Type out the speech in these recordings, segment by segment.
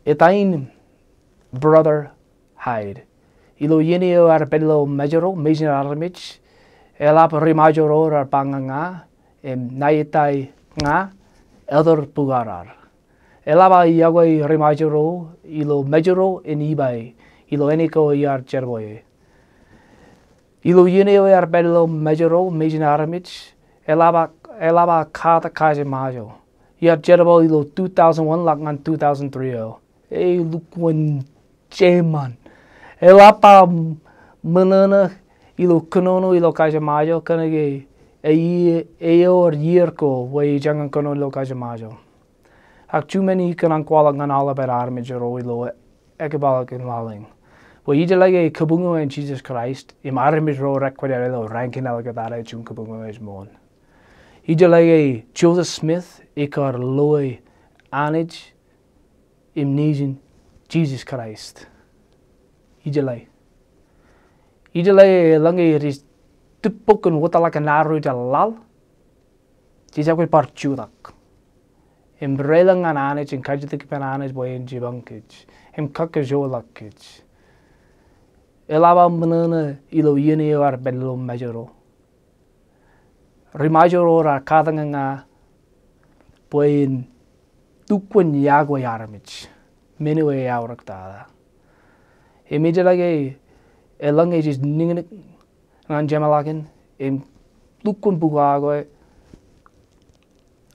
Etain brother Hyde. Ilo yenio ar bello majoro, major armich. Elap rimajoro ar panganga. Nayetai nga. Elder pugarar. Elaba yagway rimajoro. Ilo majoro in ibay. Ilo eniko yar cherboye. Ilo yenio ar bello majoro, major armich. Elaba kata kaje majo. Yar cherbo ilo 2001 lakman 2003. Lukwan Jeman. Elapa menana ilo konono ilo kaje majo kanage or year ko way jangan kono ilo kaje majo. Hak too many kanang kwala ngan ala bet armijero ilo ekebala kin laling. Well, you like kabungo in Jesus Christ. Im armijero rekwada ilo rankin algadara chun kabungo is mon. You like Joseph Smith ikar loy anage imnesian Jesus Christ. Ijalai langi ris tupokun watalaka naru jalal. Jisakwe parchudak. Relang an anage in kajitik pananage boy in jibankage. Kakajolakage. Elaba manana ilo yene or bello majoro. Rimajoro or kadanga boy in tukun yagwa yaramich. Minue auraktada. Immediately elang is ninginik nan jamalakin im tukun bugago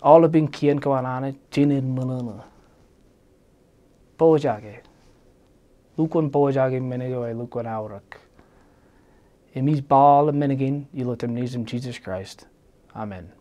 all of being kien kawanane chinin manana. Pojage. Lukun pojage menego lukun aurak. Imis ball menegin ilotem Jesus Christ. Amen.